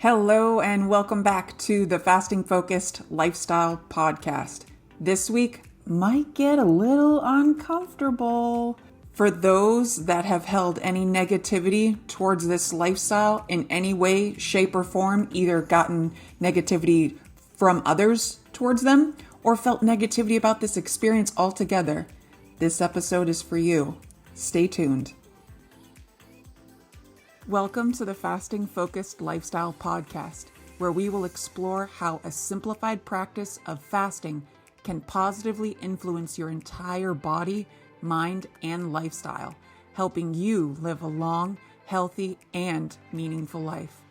Hello and welcome back to the Fasting Focused Lifestyle Podcast. This week might get a little uncomfortable. For those that have held any negativity towards this lifestyle in any way, shape, or form, either gotten negativity from others towards them or felt negativity about this experience altogether, this episode is for you. Stay tuned. Welcome to the Fasting Focused Lifestyle Podcast, where we will explore how a simplified practice of fasting can positively influence your entire body, mind, and lifestyle, helping you live a long, healthy, and meaningful life.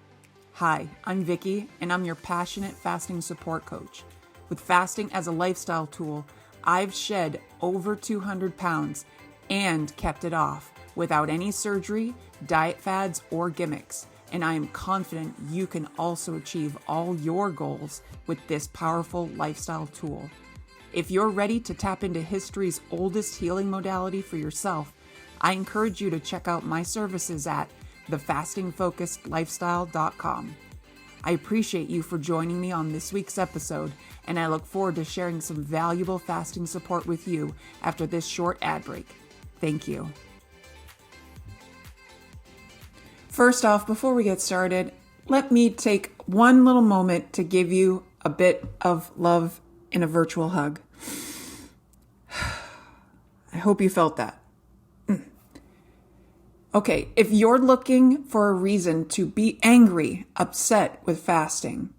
Hi, I'm Vicky, and I'm your passionate fasting support coach. With fasting as a lifestyle tool, I've shed over 200 pounds and kept it off without any surgery, diet fads, or gimmicks. And I am confident you can also achieve all your goals with this powerful lifestyle tool. If you're ready to tap into history's oldest healing modality for yourself, I encourage you to check out my services at thefastingfocusedlifestyle.com. I appreciate you for joining me on this week's episode, and I look forward to sharing some valuable fasting support with you after this short ad break. Thank you. First off, before we get started, let me take one little moment to give you a bit of love in a virtual hug. I hope you felt that. Okay, if you're looking for a reason to be angry, upset with fasting,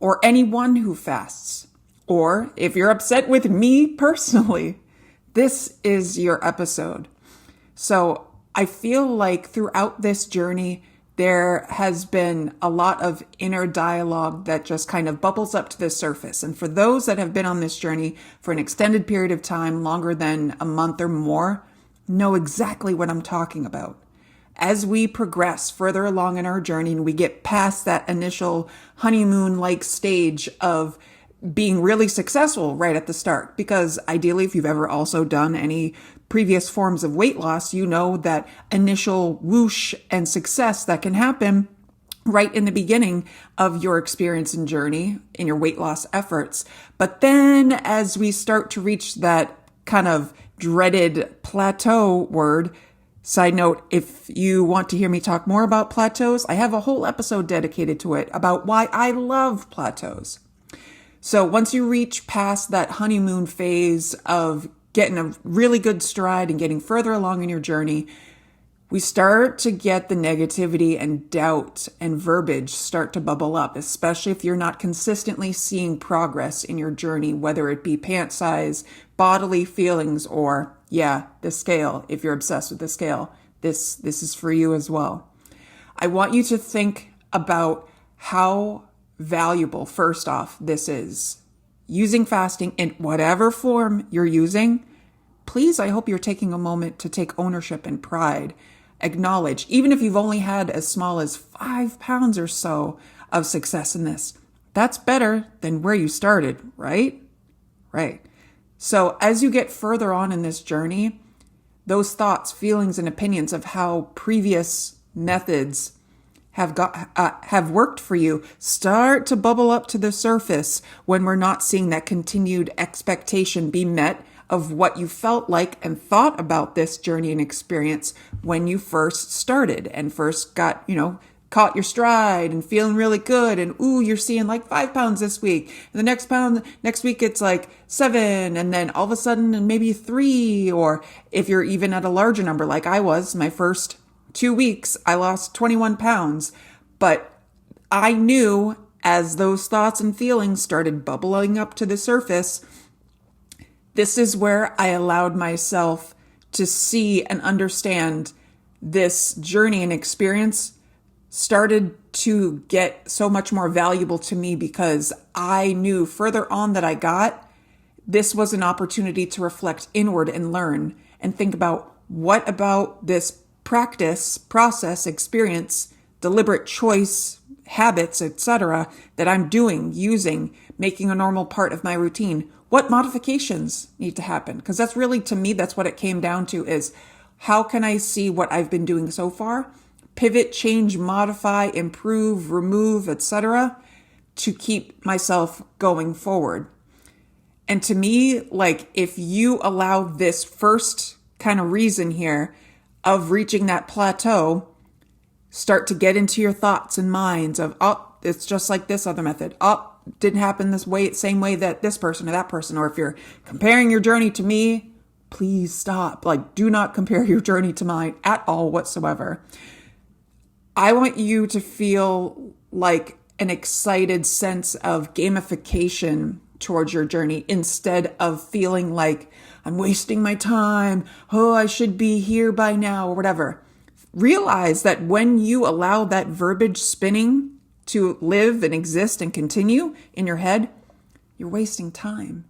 or anyone who fasts, or if you're upset with me personally, this is your episode. So I feel like throughout this journey, there has been a lot of inner dialogue that just kind of bubbles up to the surface. And for those that have been on this journey for an extended period of time, longer than a month or more, know exactly what I'm talking about. As we progress further along in our journey and we get past that initial honeymoon-like stage of being really successful right at the start, because ideally, if you've ever also done any previous forms of weight loss, you know that initial whoosh and success that can happen right in the beginning of your experience and journey in your weight loss efforts. But then as we start to reach that kind of dreaded plateau word, side note, if you want to hear me talk more about plateaus, I have a whole episode dedicated to it about why I love plateaus. So once you reach past that honeymoon phase of getting a really good stride and getting further along in your journey, we start to get the negativity and doubt and verbiage start to bubble up, especially if you're not consistently seeing progress in your journey, whether it be pant size, bodily feelings, or the scale. If you're obsessed with the scale, this is for you as well. I want you to think about how valuable, first off, this is. Using fasting in whatever form you're using, please, I hope you're taking a moment to take ownership and pride. Acknowledge, even if you've only had as small as 5 pounds or so of success in this, that's better than where you started, right? Right. So as you get further on in this journey, those thoughts, feelings, and opinions of how previous methods have worked for you start to bubble up to the surface when we're not seeing that continued expectation be met of what you felt like and thought about this journey and experience when you first started and first got, caught your stride and feeling really good. And you're seeing like 5 pounds this week. And the next week it's like 7. And then all of a sudden maybe 3, or if you're even at a larger number, like I was, my first 2 weeks, I lost 21 pounds. But I knew as those thoughts and feelings started bubbling up to the surface, this is where I allowed myself to see and understand this journey and experience started to get so much more valuable to me, because I knew further on that I got, this was an opportunity to reflect inward and learn and think about what about this practice, process, experience, deliberate choice, habits, etc. that I'm doing, using, making a normal part of my routine. What modifications need to happen? Because that's really, to me, that's what it came down to, is how can I see what I've been doing so far, pivot, change, modify, improve, remove, etc., to keep myself going forward. And to me, like, if you allow this first kind of reason here of reaching that plateau, start to get into your thoughts and minds of, oh, it's just like this other method. Oh, didn't happen this way, same way that this person or that person. Or if you're comparing your journey to me, please stop. Like, do not compare your journey to mine at all whatsoever. I want you to feel like an excited sense of gamification towards your journey instead of feeling like I'm wasting my time. Oh, I should be here by now or whatever. Realize that when you allow that verbiage spinning to live and exist and continue in your head, you're wasting time.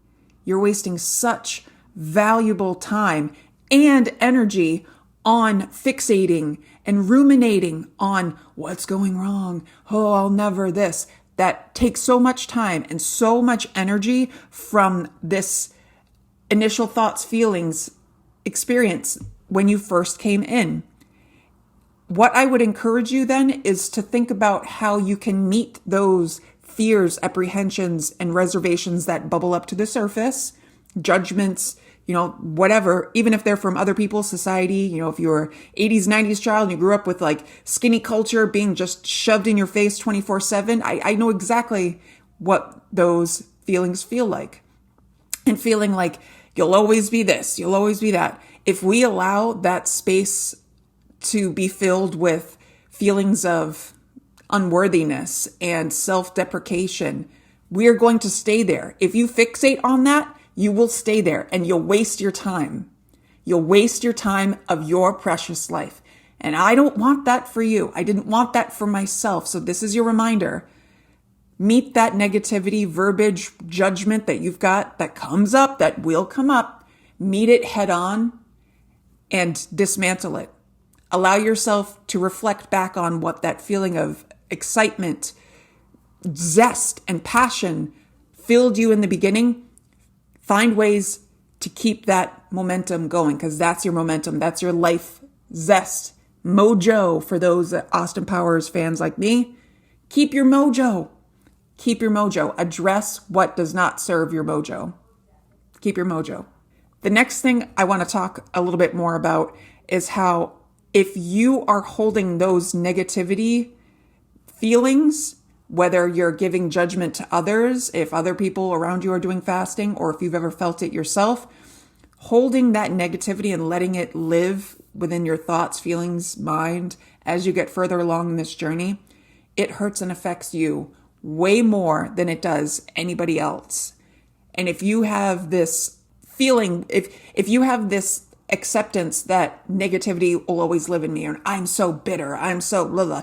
You're wasting such valuable time and energy on fixating and ruminating on what's going wrong. Oh, I'll never this. That takes so much time and so much energy from this initial thoughts, feelings, experience when you first came in. What I would encourage you then is to think about how you can meet those fears, apprehensions, and reservations that bubble up to the surface, judgments, whatever, even if they're from other people, society, if you're 80s, 90s child and you grew up with like skinny culture being just shoved in your face 24/7, I know exactly what those feelings feel like. And feeling like you'll always be this, you'll always be that. If we allow that space to be filled with feelings of unworthiness and self-deprecation, we're going to stay there. If you fixate on that, you will stay there and you'll waste your time. You'll waste your time of your precious life. And I don't want that for you. I didn't want that for myself. So this is your reminder. Meet that negativity, verbiage, judgment that you've got that comes up, that will come up. Meet it head on and dismantle it. Allow yourself to reflect back on what that feeling of excitement, zest, and passion filled you in the beginning. Find ways to keep that momentum going, because that's your momentum. That's your life zest, mojo for those Austin Powers fans like me. Keep your mojo. Keep your mojo. Address what does not serve your mojo. Keep your mojo. The next thing I want to talk a little bit more about is how if you are holding those negativity feelings, whether you're giving judgment to others, if other people around you are doing fasting, or if you've ever felt it yourself, holding that negativity and letting it live within your thoughts, feelings, mind, as you get further along in this journey, it hurts and affects you way more than it does anybody else. And if you have this feeling, if you have this acceptance that negativity will always live in me, and I'm so bitter, I'm so blah, blah,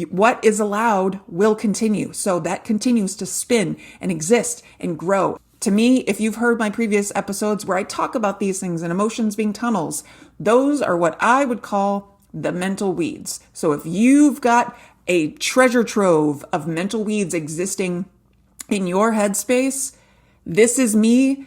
what is allowed will continue. So that continues to spin and exist and grow. To me, if you've heard my previous episodes where I talk about these things and emotions being tunnels, those are what I would call the mental weeds. So if you've got a treasure trove of mental weeds existing in your headspace, this is me,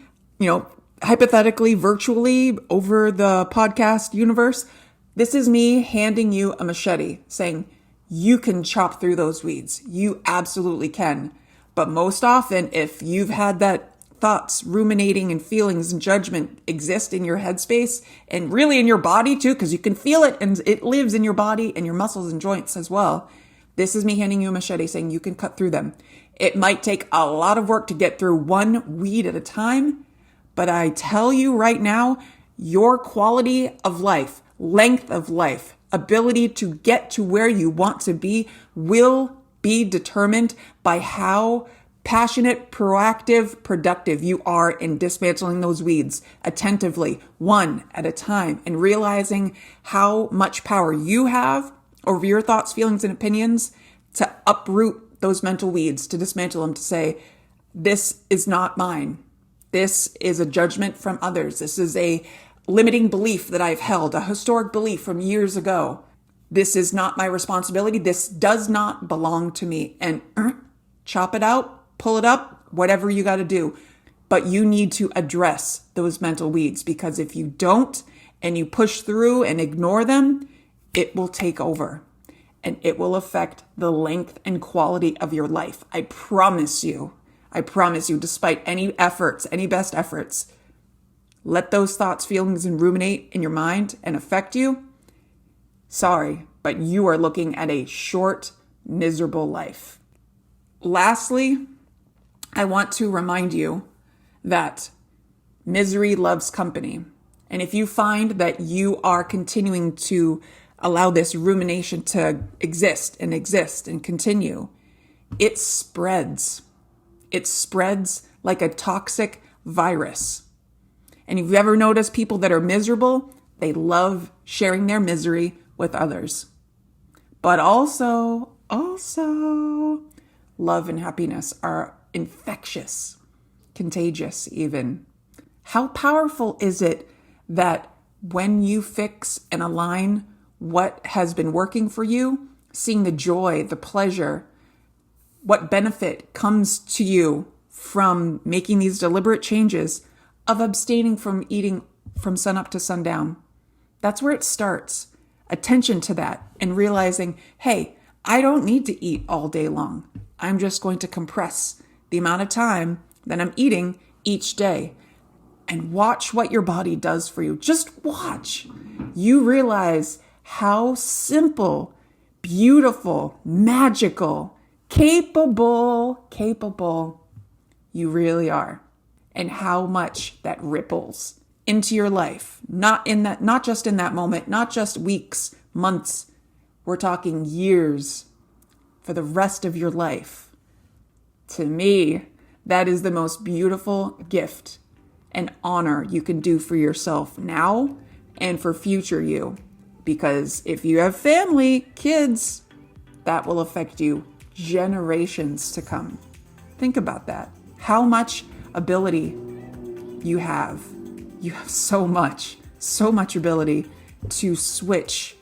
hypothetically, virtually over the podcast universe. This is me handing you a machete saying, you can chop through those weeds. You absolutely can. But most often, if you've had that thoughts, ruminating, and feelings and judgment exist in your headspace and really in your body too, because you can feel it and it lives in your body and your muscles and joints as well. This is me handing you a machete saying you can cut through them. It might take a lot of work to get through one weed at a time, but I tell you right now, your quality of life, length of life, ability to get to where you want to be will be determined by how passionate, proactive, productive you are in dismantling those weeds attentively, one at a time, and realizing how much power you have over your thoughts, feelings, and opinions to uproot those mental weeds, to dismantle them, to say, this is not mine. This is a judgment from others. This is a limiting belief that I've held, a historic belief from years ago. This is not my responsibility. This does not belong to me. And chop it out, pull it up, whatever you got to do. But you need to address those mental weeds, because if you don't and you push through and ignore them, it will take over. and it will affect the length and quality of your life. I promise you. I promise you, despite any efforts, any best efforts, let those thoughts, feelings, and ruminate in your mind and affect you. Sorry, but you are looking at a short, miserable life. Lastly, I want to remind you that misery loves company. And if you find that you are continuing to allow this rumination to exist and continue, it spreads. It spreads like a toxic virus. And if you've ever noticed people that are miserable, they love sharing their misery with others. But also, love and happiness are infectious, contagious even. How powerful is it that when you fix and align what has been working for you, seeing the joy, the pleasure, what benefit comes to you from making these deliberate changes of abstaining from eating from sunup to sundown. That's where it starts. Attention to that and realizing, hey, I don't need to eat all day long. I'm just going to compress the amount of time that I'm eating each day. And watch what your body does for you. Just watch. You realize how simple, beautiful, magical, capable you really are. And how much that ripples into your life. Not just in that moment, not just weeks, months. We're talking years for the rest of your life. To me, that is the most beautiful gift and honor you can do for yourself now and for future you. Because if you have family, kids, that will affect you generations to come. Think about that. How much ability you have. You have so much ability to switch.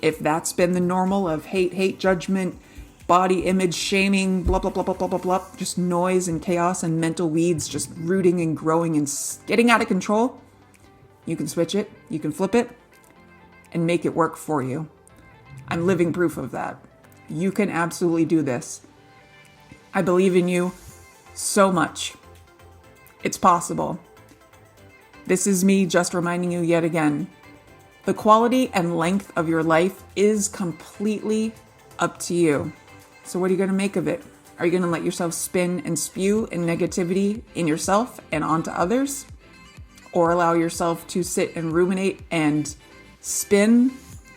If that's been the normal of hate, judgment, body image shaming, blah, blah, blah, blah, blah, blah, blah, just noise and chaos and mental weeds just rooting and growing and getting out of control, you can switch it, you can flip it, and make it work for you. I'm living proof of that. You can absolutely do this. I believe in you so much. It's possible. This is me just reminding you yet again. The quality and length of your life is completely up to you. So what are you going to make of it? Are you going to let yourself spin and spew in negativity in yourself and onto others? Or allow yourself to sit and ruminate and spin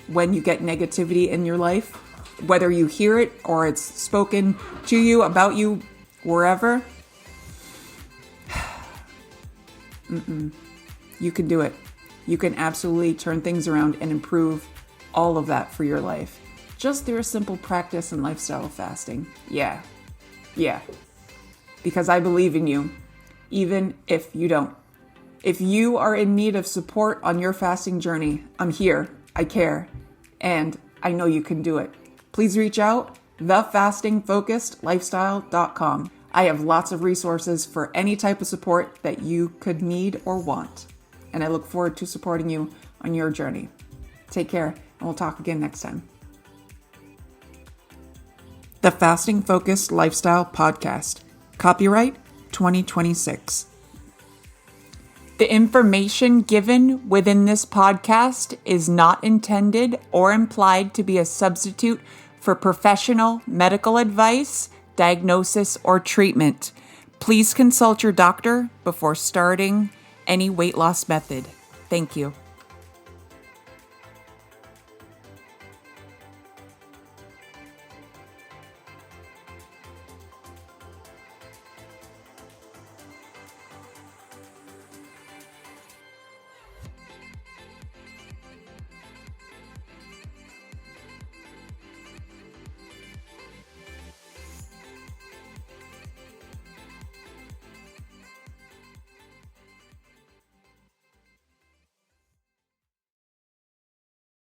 when you get negativity in your life? Whether you hear it or it's spoken to you, about you, wherever. You can do it. You can absolutely turn things around and improve all of that for your life. Just through a simple practice and lifestyle of fasting. Yeah. Because I believe in you, even if you don't. If you are in need of support on your fasting journey, I'm here. I care. And I know you can do it. Please reach out, thefastingfocusedlifestyle.com. I have lots of resources for any type of support that you could need or want. And I look forward to supporting you on your journey. Take care, and we'll talk again next time. The Fasting Focused Lifestyle Podcast. Copyright 2026. The information given within this podcast is not intended or implied to be a substitute for professional medical advice, diagnosis, or treatment. Please consult your doctor before starting any weight loss method. Thank you.